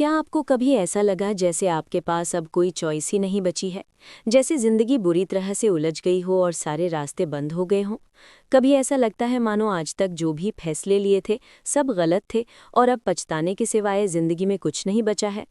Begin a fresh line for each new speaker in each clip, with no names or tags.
क्या आपको कभी ऐसा लगा जैसे आपके पास अब कोई चॉइस ही नहीं बची है? जैसे ज़िंदगी बुरी तरह से उलझ गई हो और सारे रास्ते बंद हो गए हों? कभी ऐसा लगता है मानो आज तक जो भी फैसले लिए थे, सब गलत थे और अब पछताने के सिवाय ज़िंदगी में कुछ नहीं बचा है?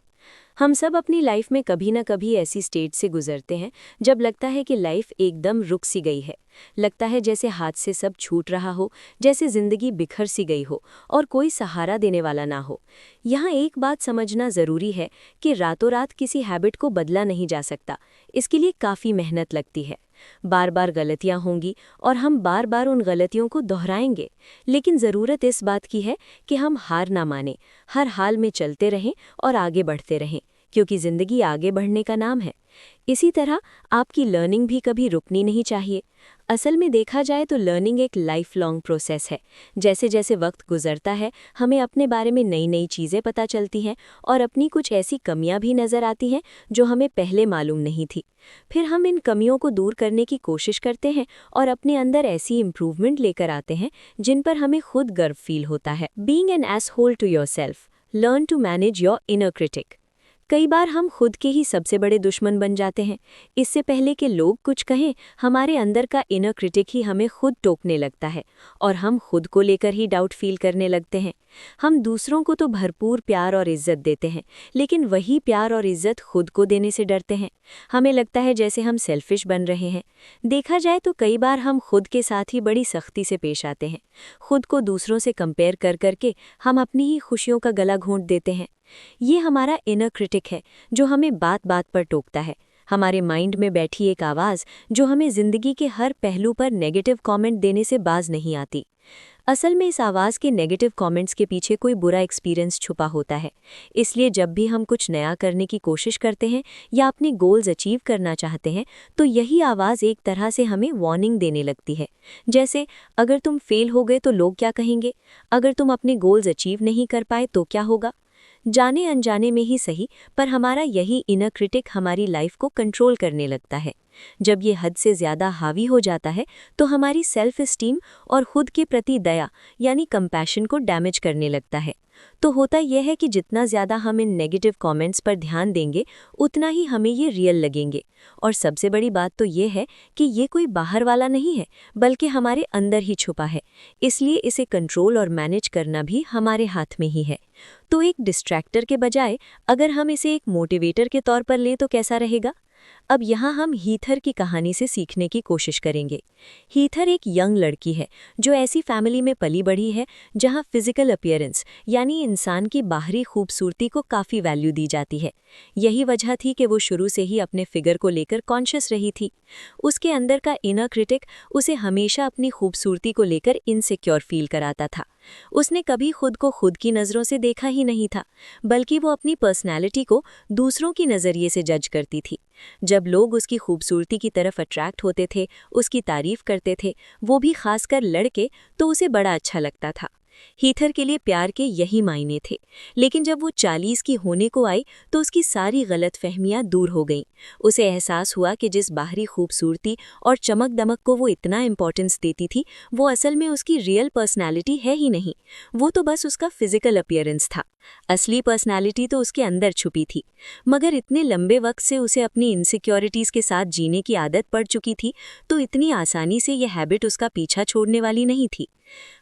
हम सब अपनी लाइफ में कभी ना कभी ऐसी स्टेज से गुजरते हैं जब लगता है कि लाइफ एकदम रुक सी गई है। लगता है जैसे हाथ से सब छूट रहा हो, जैसे जिंदगी बिखर सी गई हो और कोई सहारा देने वाला ना हो। यहाँ एक बात समझना ज़रूरी है कि रातों रात किसी हैबिट को बदला नहीं जा सकता। इसके लिए काफ़ी मेहनत लगती है। बार बार गलतियां होंगी और हम बार बार उन गलतियों को दोहराएंगे। लेकिन ज़रूरत इस बात की है कि हम हार ना माने, हर हाल में चलते रहें और आगे बढ़ते रहें, क्योंकि ज़िंदगी आगे बढ़ने का नाम है। इसी तरह आपकी लर्निंग भी कभी रुकनी नहीं चाहिए। असल में देखा जाए तो लर्निंग एक लाइफ लॉन्ग प्रोसेस है। जैसे जैसे वक्त गुजरता है, हमें अपने बारे में नई नई चीज़ें पता चलती हैं और अपनी कुछ ऐसी कमियां भी नज़र आती हैं जो हमें पहले मालूम नहीं थी। फिर हम इन कमियों को दूर करने की कोशिश करते हैं और अपने अंदर ऐसी इम्प्रूवमेंट लेकर आते हैं जिन पर हमें खुद गर्व फील होता है। Being an asshole to yourself, learn to manage your inner critic. कई बार हम खुद के ही सबसे बड़े दुश्मन बन जाते हैं। इससे पहले कि लोग कुछ कहें, हमारे अंदर का इनर क्रिटिक ही हमें खुद टोकने लगता है और हम खुद को लेकर ही डाउट फील करने लगते हैं। हम दूसरों को तो भरपूर प्यार और इज्जत देते हैं, लेकिन वही प्यार और इज्जत खुद को देने से डरते हैं। हमें लगता है जैसे हम सेल्फिश बन रहे हैं। देखा जाए तो कई बार हम खुद के साथ ही बड़ी सख्ती से पेश आते हैं। खुद को दूसरों से कंपेयर कर करके हम अपनी ही खुशियों का गला घोंट देते हैं। ये हमारा इनर क्रिटिक है जो हमें बात बात पर टोकता है। हमारे माइंड में बैठी एक आवाज़ जो हमें ज़िंदगी के हर पहलू पर नेगेटिव कमेंट देने से बाज नहीं आती। असल में इस आवाज़ के नेगेटिव कमेंट्स के पीछे कोई बुरा एक्सपीरियंस छुपा होता है। इसलिए जब भी हम कुछ नया करने की कोशिश करते हैं या अपने गोल्स अचीव करना चाहते हैं, तो यही आवाज़ एक तरह से हमें वार्निंग देने लगती है। जैसे, अगर तुम फेल हो गए तो लोग क्या कहेंगे? अगर तुम अपने गोल्स अचीव नहीं कर पाए तो क्या होगा? जाने अनजाने में ही सही, पर हमारा यही इनर क्रिटिक हमारी लाइफ को कंट्रोल करने लगता है। जब ये हद से ज़्यादा हावी हो जाता है तो हमारी सेल्फ एस्टीम और खुद के प्रति दया यानी कंपैशन को डैमेज करने लगता है। तो होता यह है कि जितना ज़्यादा हम इन नेगेटिव कमेंट्स पर ध्यान देंगे, उतना ही हमें ये रियल लगेंगे। और सबसे बड़ी बात तो ये है कि ये कोई बाहर वाला नहीं है, बल्कि हमारे अंदर ही छुपा है। इसलिए इसे कंट्रोल और मैनेज करना भी हमारे हाथ में ही है। तो एक डिस्ट्रैक्टर के बजाय अगर हम इसे एक मोटिवेटर के तौर पर लें तो कैसा रहेगा? अब यहाँ हम हीथर की कहानी से सीखने की कोशिश करेंगे। हीथर एक यंग लड़की है जो ऐसी फैमिली में पली बढ़ी है जहाँ फिजिकल अपीयरेंस यानी इंसान की बाहरी खूबसूरती को काफ़ी वैल्यू दी जाती है। यही वजह थी कि वो शुरू से ही अपने फिगर को लेकर कॉन्शियस रही थी। उसके अंदर का इनर क्रिटिक उसे हमेशा अपनी खूबसूरती को लेकर इनसिक्योर फील कराता था। उसने कभी खुद को खुद की नज़रों से देखा ही नहीं था, बल्कि वो अपनी पर्सनैलिटी को दूसरों की नज़रिए से जज करती थी। जब लोग उसकी खूबसूरती की तरफ अट्रैक्ट होते थे, उसकी तारीफ करते थे, वो भी खासकर लड़के, तो उसे बड़ा अच्छा लगता था। हीथर के लिए प्यार के यही मायने थे। लेकिन जब वो 40 की होने को आई तो उसकी सारी गलतफहमियां दूर हो गईं। उसे एहसास हुआ कि जिस बाहरी खूबसूरती और चमक दमक को वो इतना इम्पोर्टेंस देती थी, वो असल में उसकी रियल पर्सनैलिटी है ही नहीं। वो तो बस उसका फिजिकल अपीयरेंस था। असली पर्सनैलिटी तो उसके अंदर छुपी थी। मगर इतने लंबे वक्त से उसे अपनी इनसिक्योरिटीज़ के साथ जीने की आदत पड़ चुकी थी, तो इतनी आसानी से यह हैबिट उसका पीछा छोड़ने वाली नहीं थी।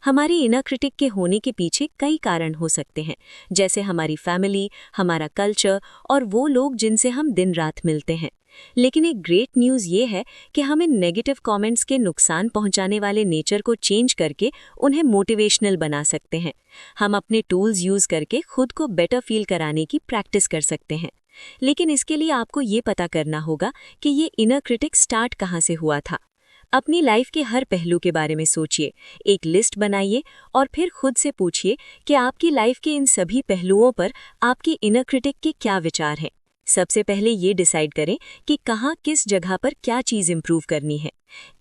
हमारे इनर क्रिटिक के होने के पीछे कई कारण हो सकते हैं, जैसे हमारी फैमिली, हमारा कल्चर और वो लोग जिनसे हम दिन रात मिलते हैं। लेकिन एक ग्रेट न्यूज़ ये है कि हम इन नेगेटिव कमेंट्स के नुकसान पहुंचाने वाले नेचर को चेंज करके उन्हें मोटिवेशनल बना सकते हैं। हम अपने टूल्स यूज़ करके खुद को बेटर फील कराने की प्रैक्टिस कर सकते हैं। लेकिन इसके लिए आपको ये पता करना होगा कि ये इनर क्रिटिक स्टार्ट कहाँ से हुआ था। अपनी लाइफ के हर पहलू के बारे में सोचिए, एक लिस्ट बनाइए और फिर खुद से पूछिए कि आपकी लाइफ के इन सभी पहलुओं पर आपके इनर क्रिटिक के क्या विचार हैं। सबसे पहले ये डिसाइड करें कि कहाँ किस जगह पर क्या चीज़ इम्प्रूव करनी है।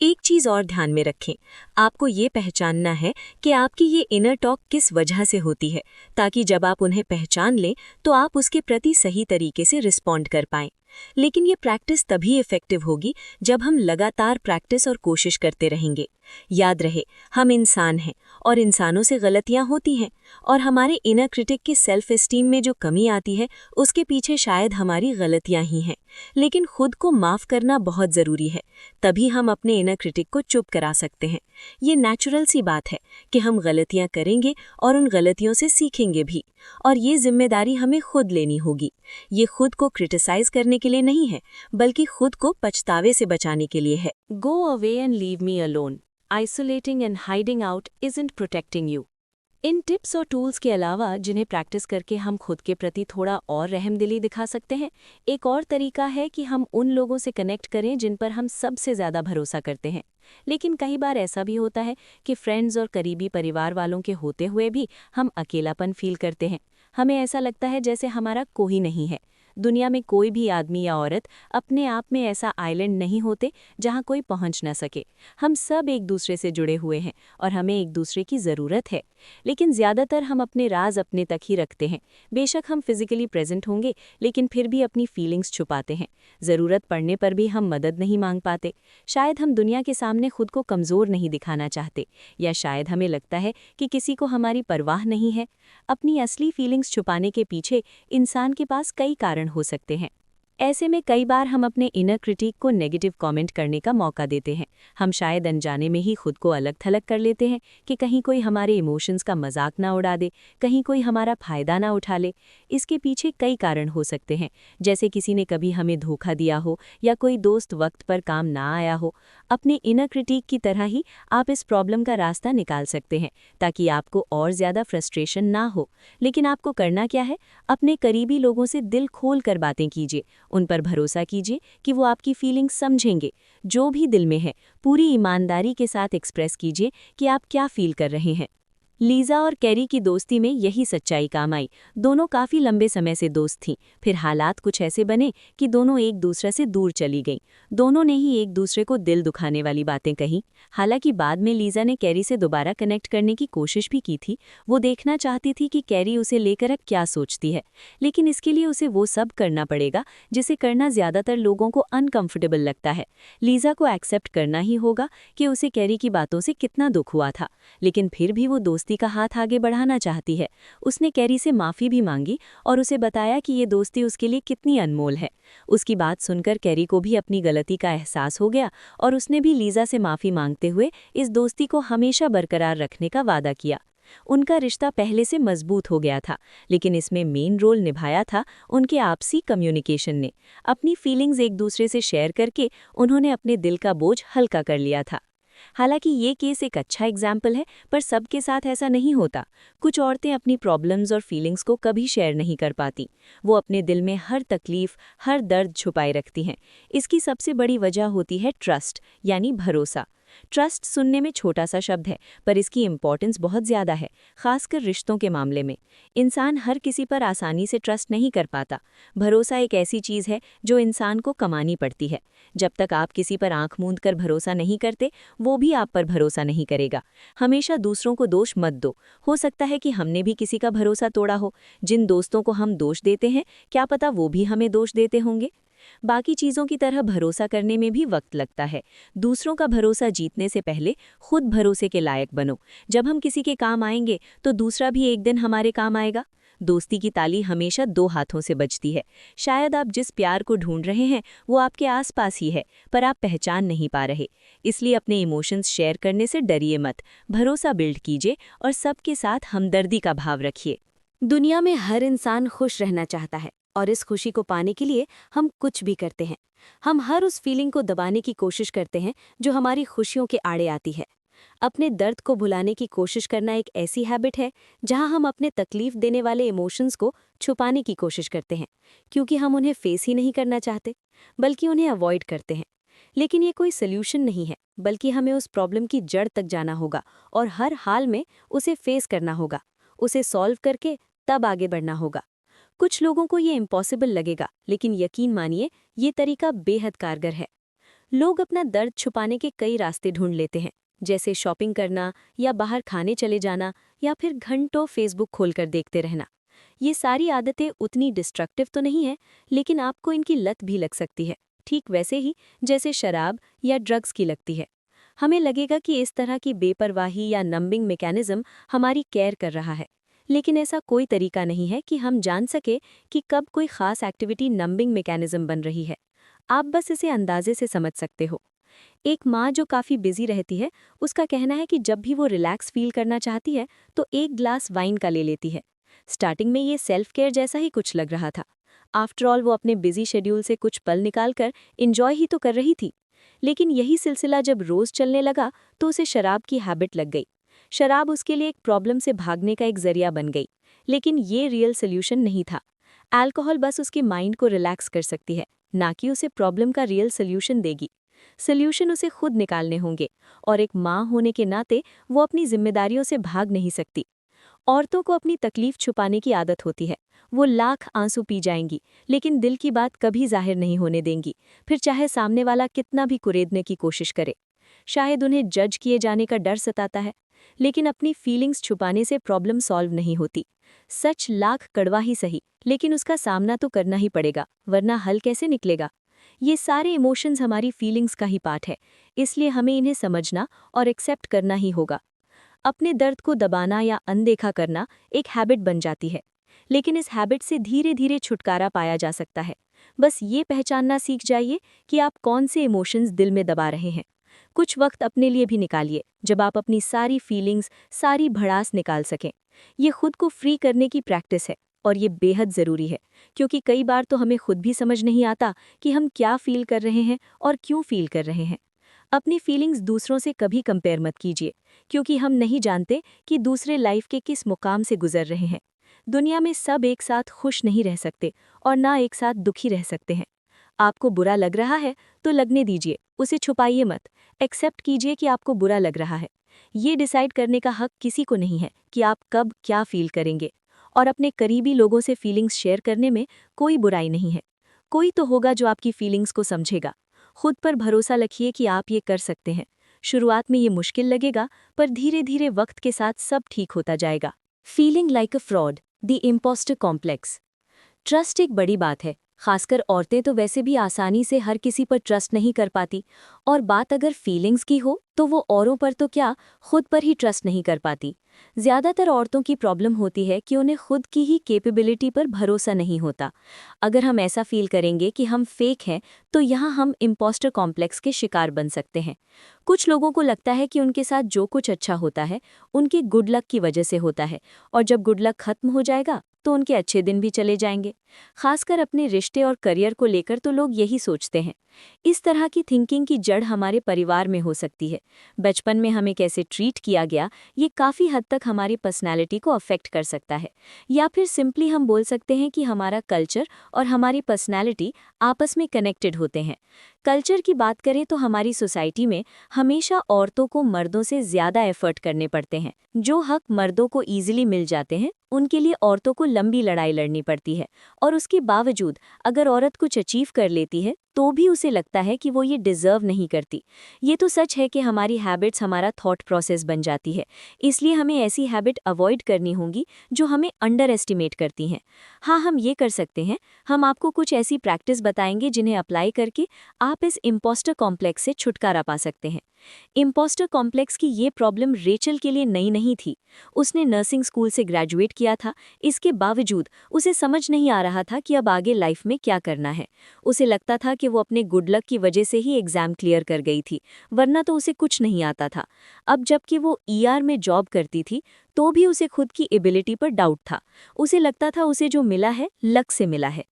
एक चीज़ और ध्यान में रखें, आपको ये पहचानना है कि आपकी ये इनर टॉक किस वजह से होती है, ताकि जब आप उन्हें पहचान लें तो आप उसके प्रति सही तरीके से रिस्पॉन्ड कर पाएं। लेकिन ये प्रैक्टिस तभी इफेक्टिव होगी जब हम लगातार प्रैक्टिस और कोशिश करते रहेंगे। याद रहे, हम इंसान हैं और इंसानों से गलतियां होती हैं, और हमारे इनर क्रिटिक की सेल्फ एस्टीम में जो कमी आती है उसके पीछे शायद हमारी गलतियां ही हैं। लेकिन खुद को माफ करना बहुत ज़रूरी है, तभी हम अपने इनर क्रिटिक को चुप करा सकते हैं। ये नेचुरल सी बात है कि हम गलतियां करेंगे और उन गलतियों से सीखेंगे भी, और ये जिम्मेदारी हमें खुद लेनी होगी। ये खुद को क्रिटिसाइज करने के लिए नहीं है, बल्कि खुद को पछतावे से बचाने के लिए है। Go away and leave me alone. Isolating and hiding out isn't protecting you. In tips और टूल्स के अलावा जिन्हें प्रैक्टिस करके हम खुद के प्रति थोड़ा और रहमदिली दिखा सकते हैं, एक और तरीका है कि हम उन लोगों से कनेक्ट करें जिन पर हम सबसे ज़्यादा भरोसा करते हैं। लेकिन कई बार ऐसा भी होता है कि फ्रेंड्स और करीबी परिवार वालों के होते हुए भी हम अकेलापन फील करते हैं। हमें ऐसा लगता है जैसे हमारा कोई नहीं है। दुनिया में कोई भी आदमी या औरत अपने आप में ऐसा आइलैंड नहीं होते जहाँ कोई पहुँच न सके। हम सब एक दूसरे से जुड़े हुए हैं और हमें एक दूसरे की ज़रूरत है। लेकिन ज़्यादातर हम अपने राज अपने तक ही रखते हैं। बेशक हम फिजिकली प्रेजेंट होंगे, लेकिन फिर भी अपनी फीलिंग्स छुपाते हैं। ज़रूरत पड़ने पर भी हम मदद नहीं मांग पाते। शायद हम दुनिया के सामने खुद को कमज़ोर नहीं दिखाना चाहते, या शायद हमें लगता है कि किसी को हमारी परवाह नहीं है। अपनी असली फीलिंग्स छुपाने के पीछे इंसान के पास कई कारण हो सकते हैं। ऐसे में कई बार हम अपने इनर क्रिटिक को नेगेटिव कमेंट करने का मौका देते हैं। हम शायद अनजाने में ही खुद को अलग थलग कर लेते हैं कि कहीं कोई हमारे इमोशंस का मजाक ना उड़ा दे, कहीं कोई हमारा फ़ायदा ना उठा ले। इसके पीछे कई कारण हो सकते हैं, जैसे किसी ने कभी हमें धोखा दिया हो या कोई दोस्त वक्त पर काम ना आया हो। अपने इनर क्रिटिक की तरह ही आप इस प्रॉब्लम का रास्ता निकाल सकते हैं ताकि आपको और ज़्यादा फ्रस्ट्रेशन ना हो। लेकिन आपको करना क्या है? अपने करीबी लोगों से दिल खोल कर बातें कीजिए। उन पर भरोसा कीजिए कि वो आपकी फीलिंग्स समझेंगे। जो भी दिल में है, पूरी ईमानदारी के साथ एक्सप्रेस कीजिए कि आप क्या फील कर रहे हैं। लीज़ा और कैरी की दोस्ती में यही सच्चाई काम आई। दोनों काफ़ी लंबे समय से दोस्त थीं, फिर हालात कुछ ऐसे बने कि दोनों एक दूसरे से दूर चली गईं। दोनों ने ही एक दूसरे को दिल दुखाने वाली बातें कहीं। हालांकि बाद में लीज़ा ने कैरी से दोबारा कनेक्ट करने की कोशिश भी की थी। वो देखना चाहती थी कि कैरी उसे लेकर अब क्या सोचती है, लेकिन इसके लिए उसे वो सब करना पड़ेगा जिसे करना ज़्यादातर लोगों को अनकम्फर्टेबल लगता है। लीज़ा को एक्सेप्ट करना ही होगा कि उसे कैरी की बातों से कितना दुख हुआ था, लेकिन फिर भी वो दोस्ती का हाथ आगे बढ़ाना चाहती है। उसने कैरी से माफ़ी भी मांगी और उसे बताया कि ये दोस्ती उसके लिए कितनी अनमोल है। उसकी बात सुनकर कैरी को भी अपनी गलती का एहसास हो गया और उसने भी लीज़ा से माफ़ी मांगते हुए इस दोस्ती को हमेशा बरकरार रखने का वादा किया। उनका रिश्ता पहले से मजबूत हो गया था, लेकिन इसमें मेन रोल निभाया था उनके आपसी कम्युनिकेशन ने। अपनी फीलिंग्स एक दूसरे से शेयर करके उन्होंने अपने दिल का बोझ हल्का कर लिया था। हालांकि ये केस एक अच्छा एग्जाम्पल है, पर सबके साथ ऐसा नहीं होता। कुछ औरतें अपनी प्रॉब्लम्स और फीलिंग्स को कभी शेयर नहीं कर पाती। वो अपने दिल में हर तकलीफ, हर दर्द छुपाए रखती हैं। इसकी सबसे बड़ी वजह होती है ट्रस्ट, यानी भरोसा। ट्रस्ट सुनने में छोटा सा शब्द है, पर इसकी इम्पॉर्टेंस बहुत ज़्यादा है, खासकर रिश्तों के मामले में। इंसान हर किसी पर आसानी से ट्रस्ट नहीं कर पाता। भरोसा एक ऐसी चीज़ है जो इंसान को कमानी पड़ती है। जब तक आप किसी पर आंख मूंद कर भरोसा नहीं करते, वो भी आप पर भरोसा नहीं करेगा। हमेशा दूसरों को दोष मत दो। हो सकता है कि हमने भी किसी का भरोसा तोड़ा हो। जिन दोस्तों को हम दोष देते हैं, क्या पता वो भी हमें दोष देते होंगे। बाकी चीज़ों की तरह भरोसा करने में भी वक्त लगता है। दूसरों का भरोसा जीतने से पहले खुद भरोसे के लायक बनो। जब हम किसी के काम आएंगे तो दूसरा भी एक दिन हमारे काम आएगा। दोस्ती की ताली हमेशा दो हाथों से बजती है। शायद आप जिस प्यार को ढूंढ रहे हैं वो आपके आसपास ही है, पर आप पहचान नहीं पा रहे। इसलिए अपने इमोशंस शेयर करने से डरिए मत। भरोसा बिल्ड कीजिए और सबके साथ हमदर्दी का भाव रखिए। दुनिया में हर इंसान खुश रहना चाहता है, और इस खुशी को पाने के लिए हम कुछ भी करते हैं। हम हर उस फीलिंग को दबाने की कोशिश करते हैं जो हमारी खुशियों के आड़े आती है। अपने दर्द को भुलाने की कोशिश करना एक ऐसी हैबिट है जहां हम अपने तकलीफ देने वाले इमोशंस को छुपाने की कोशिश करते हैं, क्योंकि हम उन्हें फेस ही नहीं करना चाहते, बल्कि उन्हें अवॉइड करते हैं। लेकिन ये कोई सल्यूशन नहीं है, बल्कि हमें उस प्रॉब्लम की जड़ तक जाना होगा और हर हाल में उसे फेस करना होगा। उसे सॉल्व करके तब आगे बढ़ना होगा। कुछ लोगों को ये इम्पॉसिबल लगेगा, लेकिन यकीन मानिए ये तरीका बेहद कारगर है। लोग अपना दर्द छुपाने के कई रास्ते ढूंढ लेते हैं, जैसे शॉपिंग करना या बाहर खाने चले जाना या फिर घंटों फेसबुक खोलकर देखते रहना। ये सारी आदतें उतनी डिस्ट्रक्टिव तो नहीं है, लेकिन आपको इनकी लत भी लग सकती है, ठीक वैसे ही जैसे शराब या ड्रग्स की लगती है। हमें लगेगा कि इस तरह की बेपरवाही या नंबिंग मैकेनिज्म हमारी केयर कर रहा है, लेकिन ऐसा कोई तरीका नहीं है कि हम जान सके कि कब कोई खास एक्टिविटी नंबिंग मैकेनिज्म बन रही है। आप बस इसे अंदाजे से समझ सकते हो। एक माँ जो काफ़ी बिजी रहती है, उसका कहना है कि जब भी वो रिलैक्स फील करना चाहती है तो एक ग्लास वाइन का ले लेती है। स्टार्टिंग में ये सेल्फ केयर जैसा ही कुछ लग रहा था। आफ्टर ऑल वो अपने बिजी शेड्यूल से कुछ पल निकालकर इंजॉय ही तो कर रही थी। लेकिन यही सिलसिला जब रोज चलने लगा तो उसे शराब की हैबिट लग गई। शराब उसके लिए एक प्रॉब्लम से भागने का एक जरिया बन गई, लेकिन ये रियल सोल्यूशन नहीं था। अल्कोहल बस उसके माइंड को रिलैक्स कर सकती है, ना कि उसे प्रॉब्लम का रियल सोल्यूशन देगी। सोल्यूशन उसे खुद निकालने होंगे, और एक माँ होने के नाते वो अपनी जिम्मेदारियों से भाग नहीं सकती। औरतों को अपनी तकलीफ छुपाने की आदत होती है। वो लाख आंसू पी जाएंगी, लेकिन दिल की बात कभी जाहिर नहीं होने देंगी, फिर चाहे सामने वाला कितना भी कुरेदने की कोशिश करे। शायद उन्हें जज किए जाने का डर सताता है, लेकिन अपनी फीलिंग्स छुपाने से प्रॉब्लम सॉल्व नहीं होती। सच लाख कड़वा ही सही, लेकिन उसका सामना तो करना ही पड़ेगा, वरना हल कैसे निकलेगा। ये सारे इमोशंस हमारी फीलिंग्स का ही पार्ट है, इसलिए हमें इन्हें समझना और एक्सेप्ट करना ही होगा। अपने दर्द को दबाना या अनदेखा करना एक हैबिट बन जाती है, लेकिन इस हैबिट से धीरे धीरे छुटकारा पाया जा सकता है। बस ये पहचानना सीख जाइए कि आप कौन से इमोशंस दिल में दबा रहे हैं। कुछ वक्त अपने लिए भी निकालिए, जब आप अपनी सारी फीलिंग्स, सारी भड़ास निकाल सकें। ये खुद को फ्री करने की प्रैक्टिस है, और ये बेहद ज़रूरी है, क्योंकि कई बार तो हमें खुद भी समझ नहीं आता कि हम क्या फील कर रहे हैं और क्यों फील कर रहे हैं। अपनी फीलिंग्स दूसरों से कभी कंपेयर मत कीजिए, क्योंकि हम नहीं जानते कि दूसरे लाइफ के किस मुकाम से गुजर रहे हैं। दुनिया में सब एक साथ खुश नहीं रह सकते, और ना एक साथ दुखी रह सकते हैं। आपको बुरा लग रहा है तो लगने दीजिए, उसे छुपाइए मत। एक्सेप्ट कीजिए कि आपको बुरा लग रहा है। ये डिसाइड करने का हक किसी को नहीं है कि आप कब क्या फील करेंगे। और अपने करीबी लोगों से फीलिंग्स शेयर करने में कोई बुराई नहीं है। कोई तो होगा जो आपकी फीलिंग्स को समझेगा। खुद पर भरोसा रखिए कि आप ये कर सकते हैं। शुरुआत में ये मुश्किल लगेगा, पर धीरे धीरे वक्त के साथ सब ठीक होता जाएगा। Feeling like a fraud, the imposter complex. Trust एक बड़ी बात है। खासकर औरतें तो वैसे भी आसानी से हर किसी पर ट्रस्ट नहीं कर पाती, और बात अगर फीलिंग्स की हो तो वो औरों पर तो क्या, खुद पर ही ट्रस्ट नहीं कर पाती। ज़्यादातर औरतों की प्रॉब्लम होती है कि उन्हें खुद की ही कैपेबिलिटी पर भरोसा नहीं होता। अगर हम ऐसा फील करेंगे कि हम फेक हैं, तो यहाँ हम इम्पोस्टर कॉम्प्लेक्स के शिकार बन सकते हैं। कुछ लोगों को लगता है कि उनके साथ जो कुछ अच्छा होता है उनके गुड लक की वजह से होता है, और जब गुड लक खत्म हो जाएगा तो उनके अच्छे दिन भी चले जाएंगे। खासकर अपने रिश्ते और करियर को लेकर तो लोग यही सोचते हैं। इस तरह की थिंकिंग की जड़ हमारे परिवार में हो सकती है। बचपन में हमें कैसे ट्रीट किया गया, ये काफ़ी हद तक हमारी पर्सनैलिटी को अफेक्ट कर सकता है। या फिर सिंपली हम बोल सकते हैं कि हमारा कल्चर और हमारी पर्सनैलिटी आपस में कनेक्टेड होते हैं। कल्चर की बात करें तो हमारी सोसाइटी में हमेशा औरतों को मर्दों से ज़्यादा एफर्ट करने पड़ते हैं। जो हक मर्दों को ईजिली मिल जाते हैं, उनके लिए औरतों को लंबी लड़ाई लड़नी पड़ती है। और उसके बावजूद अगर औरत कुछ अचीव कर लेती है तो भी उसे लगता है कि वो ये डिज़र्व नहीं करती। ये तो सच है कि हमारी हैबिट्स हमारा थॉट प्रोसेस बन जाती है, इसलिए हमें ऐसी हैबिट अवॉइड करनी होगी जो हमें अंडर एस्टिमेट करती हैं। हाँ, हम ये कर सकते हैं। हम आपको कुछ ऐसी प्रैक्टिस बताएंगे जिन्हें अप्लाई करके आप इस इम्पोस्टर कॉम्प्लेक्स से छुटकारा पा सकते हैं। इम्पोस्टर कॉम्प्लेक्स की ये प्रॉब्लम रेचल के लिए नई नहीं थी। उसने नर्सिंग स्कूल से ग्रेजुएट किया था, इसके बावजूद उसे समझ नहीं आ रहा था कि अब आगे लाइफ में क्या करना है। उसे लगता था कि वो अपने गुड लक की वजह से ही एग्जाम क्लियर कर गई थी, वरना तो उसे कुछ नहीं आता था। अब जबकि वो ईआर में जॉब करती थी, तो भी उसे खुद की एबिलिटी पर डाउट था। उसे लगता था उसे जो मिला है लक से मिला है।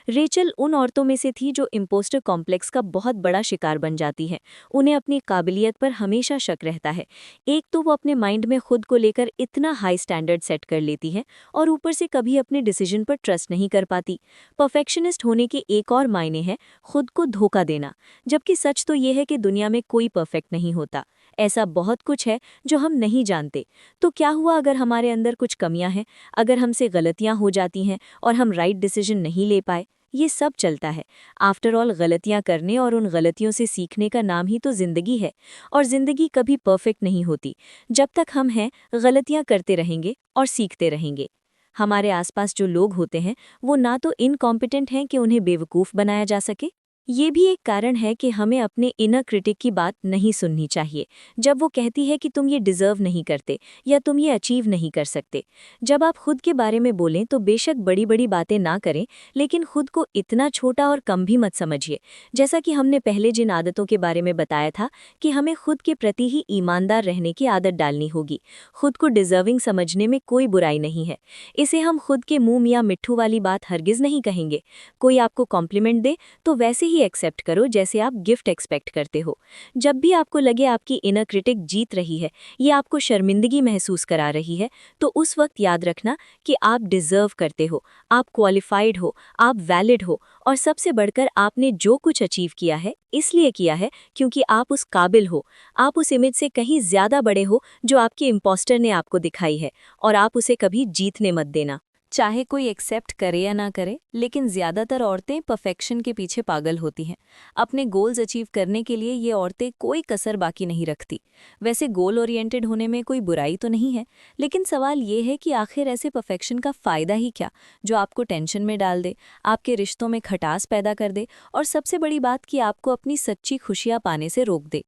रेचल उन औरतों में से थी जो इम्पोस्टर कॉम्प्लेक्स का बहुत बड़ा शिकार बन जाती हैं। उन्हें अपनी काबिलियत पर हमेशा शक रहता है। एक तो वो अपने माइंड में खुद को लेकर इतना हाई स्टैंडर्ड सेट कर लेती है, और ऊपर से कभी अपने डिसीजन पर ट्रस्ट नहीं कर पाती। परफेक्शनिस्ट होने के एक और मायने हैं खुद को धोखा देना, जबकि सच तो ये है कि दुनिया में कोई परफेक्ट नहीं होता। ऐसा बहुत कुछ है जो हम नहीं जानते। तो क्या हुआ अगर हमारे अंदर कुछ कमियां हैं, अगर हमसे गलतियां हो जाती हैं और हम राइट डिसीजन नहीं ले पाए? ये सब चलता है। आफ्टर ऑल, गलतियां करने और उन गलतियों से सीखने का नाम ही तो जिंदगी है। और जिंदगी कभी परफेक्ट नहीं होती। जब तक हम हैं, गलतियां करते रहेंगे और सीखते रहेंगे। हमारे आसपास जो लोग होते हैं वो ना तो इनकॉम्पिटेंट हैं कि उन्हें बेवकूफ़ बनाया जा सके, ये भी एक कारण है कि हमें अपने इनर क्रिटिक की बात नहीं सुननी चाहिए जब वो कहती है कि तुम ये डिज़र्व नहीं करते या तुम ये अचीव नहीं कर सकते। जब आप खुद के बारे में बोलें तो बेशक बड़ी बड़ी बातें ना करें, लेकिन खुद को इतना छोटा और कम भी मत समझिए। जैसा कि हमने पहले जिन आदतों के बारे में बताया था कि हमें खुद के प्रति ही ईमानदार रहने की आदत डालनी होगी। खुद को डिज़र्विंग समझने में कोई बुराई नहीं है। इसे हम खुद के मुंह या मिट्ठू वाली बात हरगिज़ नहीं कहेंगे। कोई आपको कॉम्प्लीमेंट दे तो वैसे ही एक्सेप्ट करो जैसे आप गिफ्ट एक्सपेक्ट करते हो। जब भी आपको लगे आपकी इनर क्रिटिक जीत रही है या आपको शर्मिंदगी महसूस करा रही है, तो उस वक्त याद रखना कि आप डिजर्व करते हो, आप क्वालिफाइड हो, आप वैलिड हो, और सबसे बढ़कर आपने जो कुछ अचीव किया है इसलिए किया है क्योंकि आप उस काबिल हो। आप उस इमेज से कहीं ज्यादा बड़े हो जो आपके इम्पोस्टर ने आपको दिखाई है, और आप उसे कभी जीतने मत देना। चाहे कोई एक्सेप्ट करे या ना करे, लेकिन ज़्यादातर औरतें परफेक्शन के पीछे पागल होती हैं। अपने गोल्स अचीव करने के लिए ये औरतें कोई कसर बाकी नहीं रखती। वैसे गोल ओरिएंटेड होने में कोई बुराई तो नहीं है, लेकिन सवाल ये है कि आखिर ऐसे परफेक्शन का फ़ायदा ही क्या, जो आपको टेंशन में डाल दे, आपके रिश्तों में खटास पैदा कर दे, और सबसे बड़ी बात कि आपको अपनी सच्ची खुशियाँ पाने से रोक दे।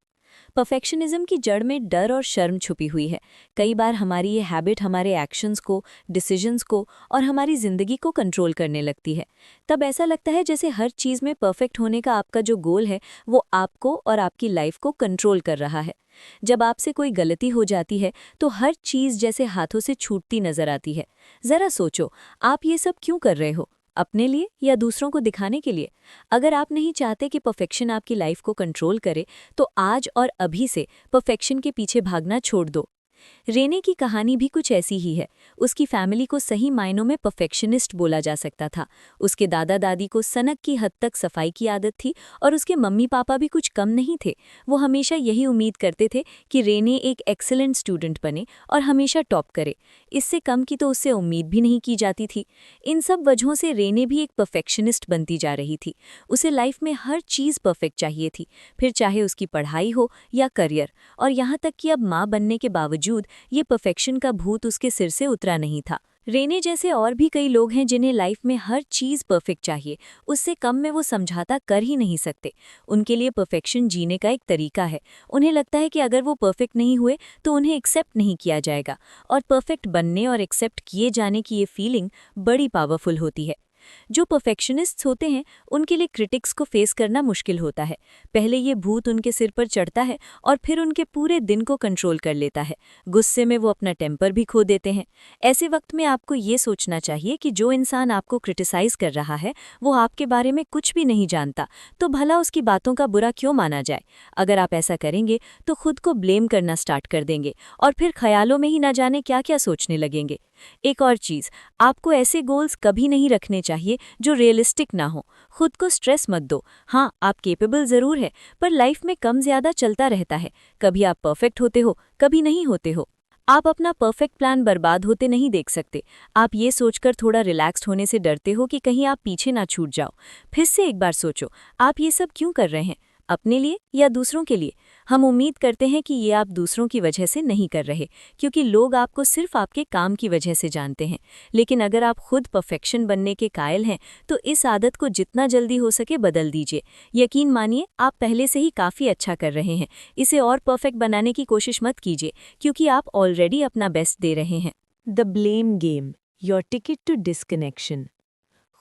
परफेक्शनिज्म की जड़ में डर और शर्म छुपी हुई है। कई बार हमारी ये हैबिट हमारे एक्शंस को, डिसीजंस को और हमारी ज़िंदगी को कंट्रोल करने लगती है। तब ऐसा लगता है जैसे हर चीज़ में परफेक्ट होने का आपका जो गोल है वो आपको और आपकी लाइफ को कंट्रोल कर रहा है। जब आपसे कोई गलती हो जाती है तो हर चीज़ जैसे हाथों से छूटती नजर आती है। ज़रा सोचो, आप ये सब क्यों कर रहे हो? अपने लिए या दूसरों को दिखाने के लिए? अगर आप नहीं चाहते कि परफेक्शन आपकी लाइफ को कंट्रोल करे, तो आज और अभी से परफेक्शन के पीछे भागना छोड़ दो। रेने की कहानी भी कुछ ऐसी ही है। उसकी फैमिली को सही मायनों में परफेक्शनिस्ट बोला जा सकता था। उसके दादा दादी को सनक की हद तक सफाई की आदत थी, और उसके मम्मी पापा भी कुछ कम नहीं थे। वो हमेशा यही उम्मीद करते थे कि रेने एक एक्सीलेंट स्टूडेंट बने और हमेशा टॉप करे। इससे कम की तो उससे उम्मीद भी नहीं की जाती थी। इन सब वजहों से रेने भी एक परफेक्शनिस्ट बनती जा रही थी। उसे लाइफ में हर चीज़ परफेक्ट चाहिए थी, फिर चाहे उसकी पढ़ाई हो या करियर, और यहाँ तक कि अब माँ बनने के बावजूद ये परफेक्शन का भूत उसके सिर से उतरा नहीं था। रेने जैसे और भी कई लोग हैं जिन्हें लाइफ में हर चीज़ परफेक्ट चाहिए, उससे कम में वो समझौता कर ही नहीं सकते। उनके लिए परफेक्शन जीने का एक तरीका है। उन्हें लगता है कि अगर वो परफेक्ट नहीं हुए तो उन्हें एक्सेप्ट नहीं किया जाएगा, और परफेक्ट बनने और एक्सेप्ट किए जाने की ये फीलिंग बड़ी पावरफुल होती है। जो परफेक्शनिस्ट्स होते हैं उनके लिए क्रिटिक्स को फेस करना मुश्किल होता है। पहले ये भूत उनके सिर पर चढ़ता है और फिर उनके पूरे दिन को कंट्रोल कर लेता है। गुस्से में वो अपना टेम्पर भी खो देते हैं। ऐसे वक्त में आपको ये सोचना चाहिए कि जो इंसान आपको क्रिटिसाइज कर रहा है वो आपके बारे में कुछ भी नहीं जानता, तो भला उसकी बातों का बुरा क्यों माना जाए। अगर आप ऐसा करेंगे तो खुद को ब्लेम करना स्टार्ट कर देंगे और फिर ख्यालों में ही ना जाने क्या क्या सोचने लगेंगे। एक और चीज़, आपको ऐसे गोल्स कभी नहीं रखने चाहिए जो रियलिस्टिक ना हो। खुद को स्ट्रेस मत दो। हाँ, आप केपेबल ज़रूर है, पर लाइफ में कम ज़्यादा चलता रहता है। कभी आप परफेक्ट होते हो, कभी नहीं होते हो। आप अपना परफेक्ट प्लान बर्बाद होते नहीं देख सकते। आप ये सोचकर थोड़ा रिलैक्स्ड होने से डरते हो कि कहीं आप पीछे ना छूट जाओ। फिर से एक बार सोचो, आप ये सब क्यों कर रहे हैं? अपने लिए या दूसरों के लिए? हम उम्मीद करते हैं कि ये आप दूसरों की वजह से नहीं कर रहे, क्योंकि लोग आपको सिर्फ आपके काम की वजह से जानते हैं। लेकिन अगर आप खुद परफेक्शन बनने के कायल हैं, तो इस आदत को जितना जल्दी हो सके बदल दीजिए। यकीन मानिए, आप पहले से ही काफ़ी अच्छा कर रहे हैं। इसे और परफेक्ट बनाने की कोशिश मत कीजिए, क्योंकि आप ऑलरेडी अपना बेस्ट दे रहे हैं। The blame game, your ticket to disconnection.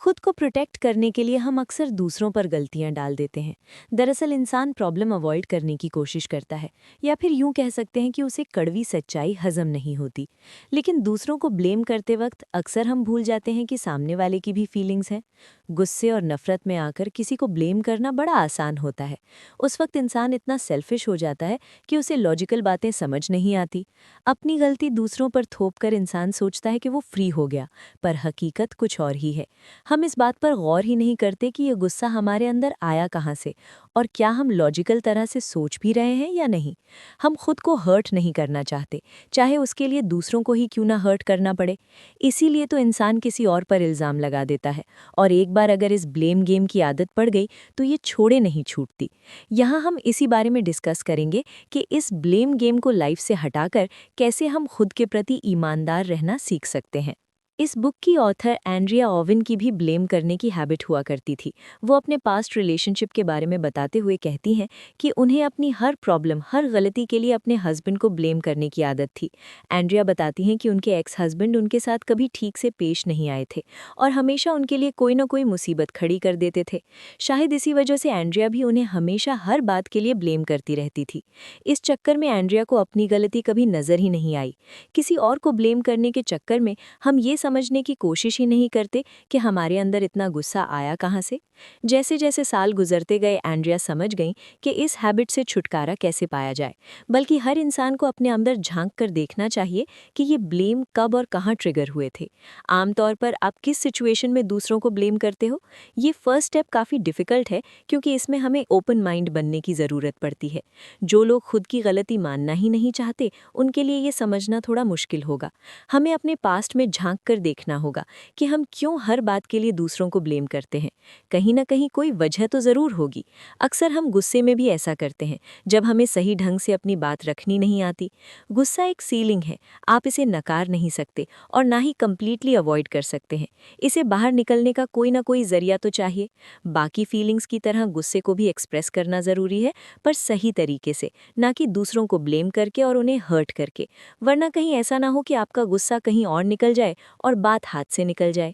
खुद को प्रोटेक्ट करने के लिए हम अक्सर दूसरों पर गलतियां डाल देते हैं। दरअसल इंसान प्रॉब्लम अवॉइड करने की कोशिश करता है, या फिर यूं कह सकते हैं कि उसे कड़वी सच्चाई हजम नहीं होती। लेकिन दूसरों को ब्लेम करते वक्त अक्सर हम भूल जाते हैं कि सामने वाले की भी फीलिंग्स हैं। गुस्से और नफरत में आकर किसी को ब्लेम करना बड़ा आसान होता है। उस वक्त इंसान इतना सेल्फिश हो जाता है कि उसे लॉजिकल बातें समझ नहीं आती। अपनी गलती दूसरों पर थोपकर इंसान सोचता है कि वो फ्री हो गया, पर हकीकत कुछ और ही है। हम इस बात पर गौर ही नहीं करते कि ये गुस्सा हमारे अंदर आया कहाँ से, और क्या हम लॉजिकल तरह से सोच भी रहे हैं या नहीं। हम खुद को हर्ट नहीं करना चाहते, चाहे उसके लिए दूसरों को ही क्यों ना हर्ट करना पड़े। इसीलिए तो इंसान किसी और पर इल्ज़ाम लगा देता है, और एक बार अगर इस ब्लेम गेम की आदत पड़ गई तो ये छोड़े नहीं छूटती। यहाँ हम इसी बारे में डिस्कस करेंगे कि इस ब्लेम गेम को लाइफ से हटाकर कैसे हम खुद के प्रति ईमानदार रहना सीख सकते हैं। इस बुक की ऑथर एंड्रिया ओवन की भी ब्लेम करने की हैबिट हुआ करती थी। वो अपने पास्ट रिलेशनशिप के बारे में बताते हुए कहती हैं कि उन्हें अपनी हर प्रॉब्लम, हर गलती के लिए अपने हस्बैंड को ब्लेम करने की आदत थी। एंड्रिया बताती हैं कि उनके एक्स हस्बैंड उनके साथ कभी ठीक से पेश नहीं आए थे और हमेशा उनके लिए कोई ना कोई मुसीबत खड़ी कर देते थे। शायद इसी वजह से एंड्रिया भी उन्हें हमेशा हर बात के लिए ब्लेम करती रहती थी। इस चक्कर में एंड्रिया को अपनी गलती कभी नजर ही नहीं आई। किसी और को ब्लेम करने के चक्कर में हम ये समझने की कोशिश ही नहीं करते कि हमारे अंदर इतना गुस्सा आया कहाँ से। जैसे जैसे साल गुजरते गए एंड्रिया समझ गईं कि इस हैबिट से छुटकारा कैसे पाया जाए, बल्कि हर इंसान को अपने अंदर झांक कर देखना चाहिए कि ये ब्लेम कब और कहाँ ट्रिगर हुए थे। आमतौर पर आप किस सिचुएशन में दूसरों को ब्लेम करते हो? ये फर्स्ट स्टेप काफ़ी डिफ़िकल्ट है, क्योंकि इसमें हमें ओपन माइंड बनने की ज़रूरत पड़ती है। जो लोग खुद की गलती मानना ही नहीं चाहते, उनके लिए ये समझना थोड़ा मुश्किल होगा। हमें अपने पास्ट में झांक कर देखना होगा कि हम क्यों हर बात के लिए दूसरों को ब्लेम करते हैं। कहीं ना कहीं कोई वजह तो ज़रूर होगी। अक्सर हम गुस्से में भी ऐसा करते हैं, जब हमें सही ढंग से अपनी बात रखनी नहीं आती। गुस्सा एक सीलिंग है, आप इसे नकार नहीं सकते और ना ही कंप्लीटली अवॉइड कर सकते हैं। इसे बाहर निकलने का कोई ना कोई जरिया तो चाहिए। बाकी फीलिंग्स की तरह गुस्से को भी एक्सप्रेस करना ज़रूरी है, पर सही तरीके से, ना कि दूसरों को ब्लेम करके और उन्हें हर्ट करके। वरना कहीं ऐसा ना हो कि आपका गुस्सा कहीं और निकल जाए और बात हाथ से निकल जाए।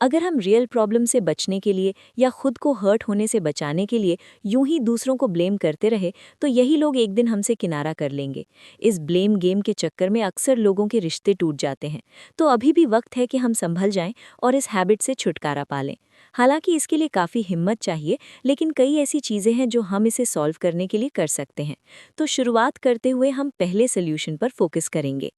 अगर हम रियल प्रॉब्लम से बचने के लिए या खुद को हर्ट होने से बचाने के लिए यूं ही दूसरों को ब्लेम करते रहे, तो यही लोग एक दिन हमसे किनारा कर लेंगे। इस ब्लेम गेम के चक्कर में अक्सर लोगों के रिश्ते टूट जाते हैं। तो अभी भी वक्त है कि हम संभल जाएं और इस हैबिट से छुटकारा पा लें। हालांकि इसके लिए काफ़ी हिम्मत चाहिए, लेकिन कई ऐसी चीज़ें हैं जो हम इसे सॉल्व करने के लिए कर सकते हैं। तो शुरुआत करते हुए हम पहले सोल्यूशन पर फोकस करेंगे।